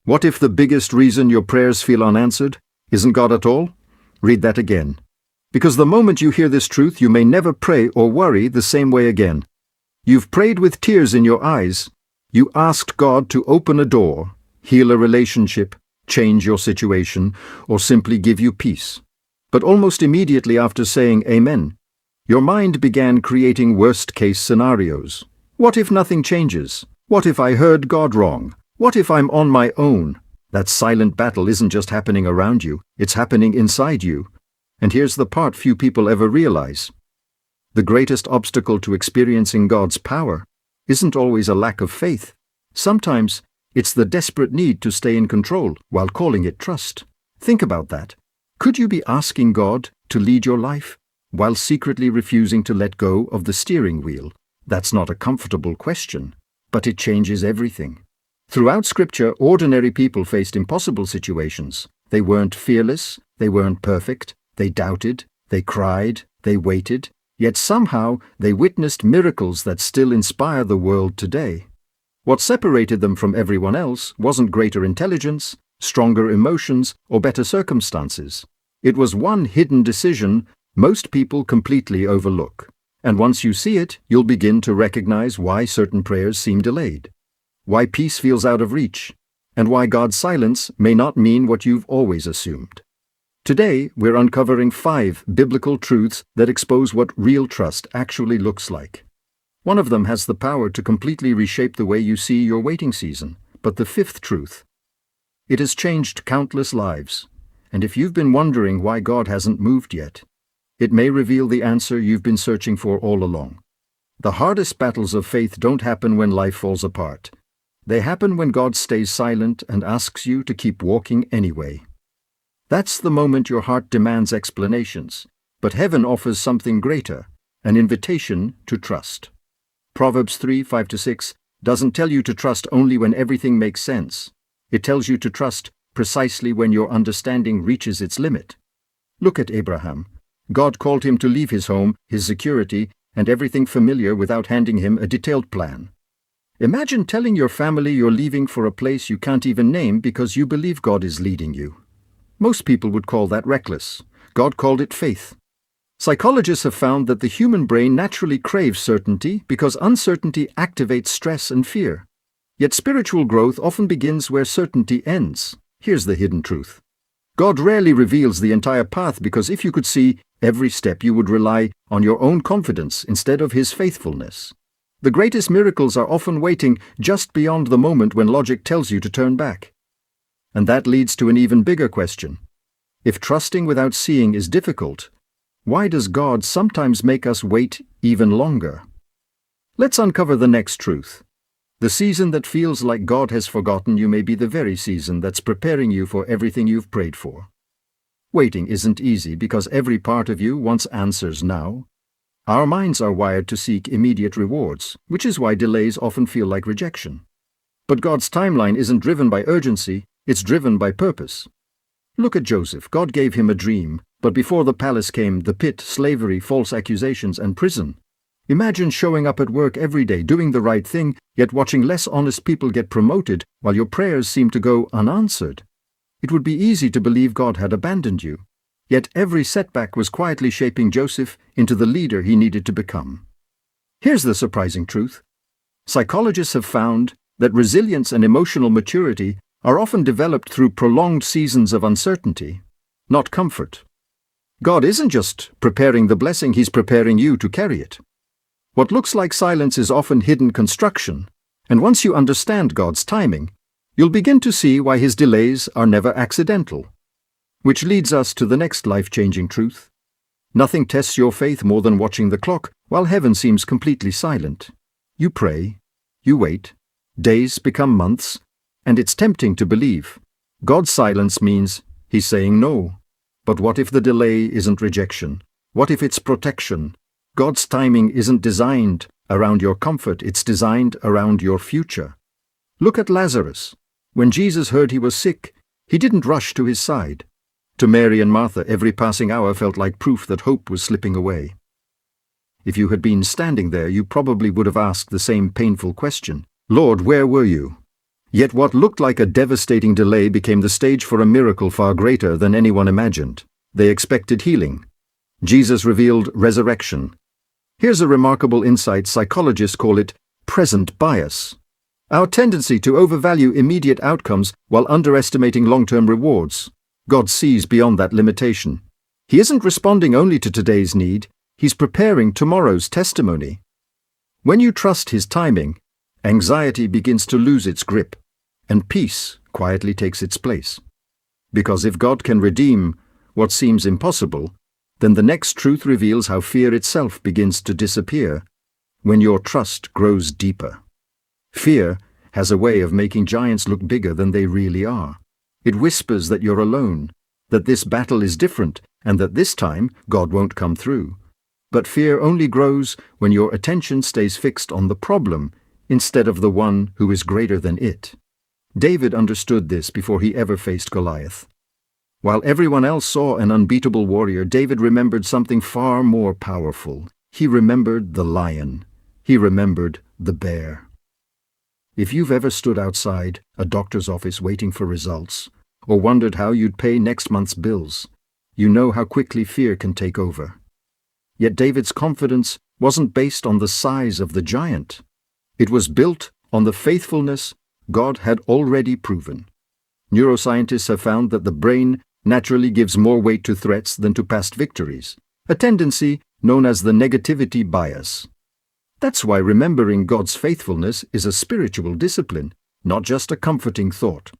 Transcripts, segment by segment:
What if the biggest reason your prayers feel unanswered isn't God at all? Read that again. Because the moment you hear this truth, you may never pray or worry the same way again. You've prayed with tears in your eyes. You asked God to open a door, heal a relationship, change your situation, or simply give you peace. But almost immediately after saying Amen, your mind began creating worst-case scenarios. What if nothing changes? What if I heard God wrong? What if I'm on my own? That silent battle isn't just happening around you, it's happening inside you. And here's the part few people ever realize. The greatest obstacle to experiencing God's power isn't always a lack of faith. Sometimes it's the desperate need to stay in control while calling it trust. Think about that. Could you be asking God to lead your life while secretly refusing to let go of the steering wheel? That's not a comfortable question, but it changes everything. Throughout Scripture, ordinary people faced impossible situations. They weren't fearless, they weren't perfect, they doubted, they cried, they waited, yet somehow they witnessed miracles that still inspire the world today. What separated them from everyone else wasn't greater intelligence, stronger emotions, or better circumstances. It was one hidden decision most people completely overlook. And once you see it, you'll begin to recognize why certain prayers seem delayed, why peace feels out of reach, and why God's silence may not mean what you've always assumed. Today, we're uncovering 5 biblical truths that expose what real trust actually looks like. One of them has the power to completely reshape the way you see your waiting season. But the 5th truth, it has changed countless lives. And if you've been wondering why God hasn't moved yet, it may reveal the answer you've been searching for all along. The hardest battles of faith don't happen when life falls apart. They happen when God stays silent and asks you to keep walking anyway. That's the moment your heart demands explanations, but heaven offers something greater, an invitation to trust. Proverbs 3:5-6 doesn't tell you to trust only when everything makes sense. It tells you to trust precisely when your understanding reaches its limit. Look at Abraham. God called him to leave his home, his security, and everything familiar without handing him a detailed plan. Imagine telling your family you're leaving for a place you can't even name because you believe God is leading you. Most people would call that reckless. God called it faith. Psychologists have found that the human brain naturally craves certainty because uncertainty activates stress and fear. Yet spiritual growth often begins where certainty ends. Here's the hidden truth. God rarely reveals the entire path because if you could see every step, you would rely on your own confidence instead of His faithfulness. The greatest miracles are often waiting just beyond the moment when logic tells you to turn back. And that leads to an even bigger question. If trusting without seeing is difficult, why does God sometimes make us wait even longer? Let's uncover the next truth. The season that feels like God has forgotten you may be the very season that's preparing you for everything you've prayed for. Waiting isn't easy because every part of you wants answers now. Our minds are wired to seek immediate rewards, which is why delays often feel like rejection. But God's timeline isn't driven by urgency, it's driven by purpose. Look at Joseph. God gave him a dream, but before the palace came the pit, slavery, false accusations, and prison. Imagine showing up at work every day, doing the right thing, yet watching less honest people get promoted while your prayers seem to go unanswered. It would be easy to believe God had abandoned you. Yet every setback was quietly shaping Joseph into the leader he needed to become. Here's the surprising truth. Psychologists have found that resilience and emotional maturity are often developed through prolonged seasons of uncertainty, not comfort. God isn't just preparing the blessing, He's preparing you to carry it. What looks like silence is often hidden construction, and once you understand God's timing, you'll begin to see why His delays are never accidental. Which leads us to the next life-changing truth. Nothing tests your faith more than watching the clock while heaven seems completely silent. You pray, you wait, days become months, and it's tempting to believe. God's silence means He's saying no. But what if the delay isn't rejection? What if it's protection? God's timing isn't designed around your comfort, it's designed around your future. Look at Lazarus. When Jesus heard he was sick, He didn't rush to his side. To Mary and Martha, every passing hour felt like proof that hope was slipping away. If you had been standing there, you probably would have asked the same painful question. Lord, where were you? Yet what looked like a devastating delay became the stage for a miracle far greater than anyone imagined. They expected healing. Jesus revealed resurrection. Here's a remarkable insight. Psychologists call it present bias. Our tendency to overvalue immediate outcomes while underestimating long-term rewards. God sees beyond that limitation. He isn't responding only to today's need, He's preparing tomorrow's testimony. When you trust His timing, anxiety begins to lose its grip, and peace quietly takes its place. Because if God can redeem what seems impossible, then the next truth reveals how fear itself begins to disappear when your trust grows deeper. Fear has a way of making giants look bigger than they really are. It whispers that you're alone, that this battle is different, and that this time God won't come through. But fear only grows when your attention stays fixed on the problem instead of the one who is greater than it. David understood this before he ever faced Goliath. While everyone else saw an unbeatable warrior, David remembered something far more powerful. He remembered the lion. He remembered the bear. If you've ever stood outside a doctor's office waiting for results, or wondered how you'd pay next month's bills, you know how quickly fear can take over. Yet David's confidence wasn't based on the size of the giant. It was built on the faithfulness God had already proven. Neuroscientists have found that the brain naturally gives more weight to threats than to past victories, a tendency known as the negativity bias. That's why remembering God's faithfulness is a spiritual discipline, not just a comforting thought.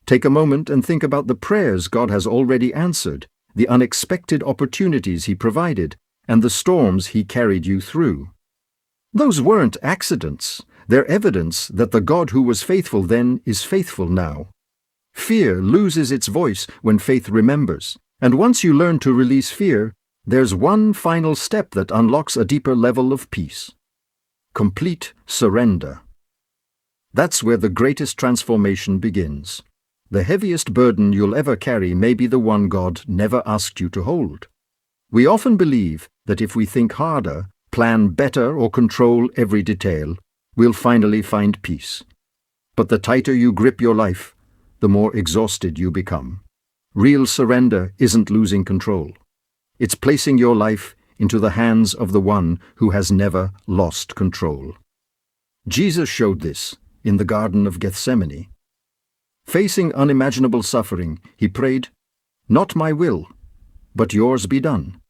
Take a moment and think about the prayers God has already answered, the unexpected opportunities He provided, and the storms He carried you through. Those weren't accidents. They're evidence that the God who was faithful then is faithful now. Fear loses its voice when faith remembers, and once you learn to release fear, there's one final step that unlocks a deeper level of peace. Complete surrender. That's where the greatest transformation begins. The heaviest burden you'll ever carry may be the one God never asked you to hold. We often believe that if we think harder, plan better, or control every detail, we'll finally find peace. But the tighter you grip your life, the more exhausted you become. Real surrender isn't losing control. It's placing your life into the hands of the one who has never lost control. Jesus showed this in the Garden of Gethsemane. Facing unimaginable suffering, He prayed, "Not my will, but yours be done."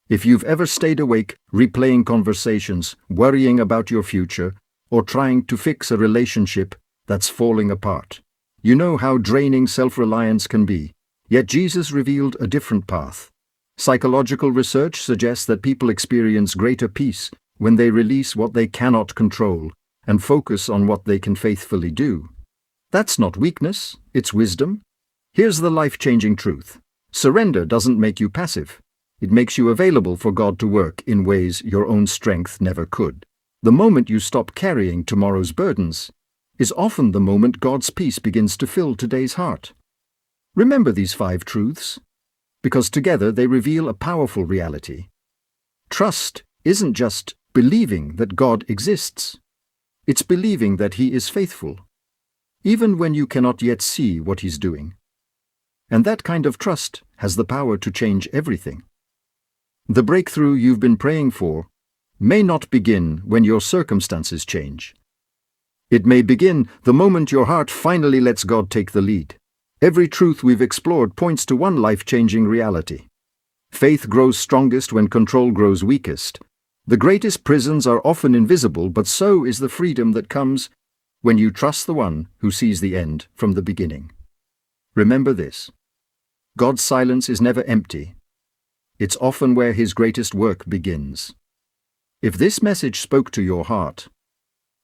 If you've ever stayed awake, replaying conversations, worrying about your future, or trying to fix a relationship that's falling apart, you know how draining self-reliance can be. Yet Jesus revealed a different path. Psychological research suggests that people experience greater peace when they release what they cannot control and focus on what they can faithfully do. That's not weakness, it's wisdom. Here's the life-changing truth. Surrender doesn't make you passive. It makes you available for God to work in ways your own strength never could. The moment you stop carrying tomorrow's burdens is often the moment God's peace begins to fill today's heart. Remember these 5 truths, because together they reveal a powerful reality. Trust isn't just believing that God exists. It's believing that He is faithful, even when you cannot yet see what He's doing. And that kind of trust has the power to change everything. The breakthrough you've been praying for may not begin when your circumstances change. It may begin the moment your heart finally lets God take the lead. Every truth we've explored points to one life-changing reality. Faith grows strongest when control grows weakest. The greatest prisons are often invisible, but so is the freedom that comes when you trust the one who sees the end from the beginning. Remember this: God's silence is never empty. It's often where His greatest work begins. If this message spoke to your heart,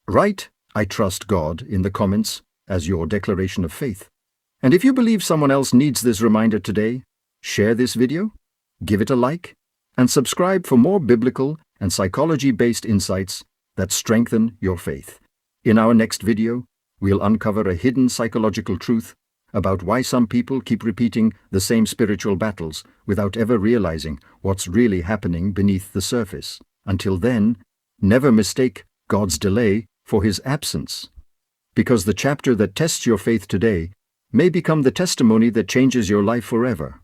write "I trust God" in the comments as your declaration of faith. And if you believe someone else needs this reminder today, share this video, give it a like, and subscribe for more biblical and psychology-based insights that strengthen your faith. In our next video, we'll uncover a hidden psychological truth about why some people keep repeating the same spiritual battles without ever realizing what's really happening beneath the surface. Until then, never mistake God's delay for His absence. because the chapter that tests your faith today may become the testimony that changes your life forever.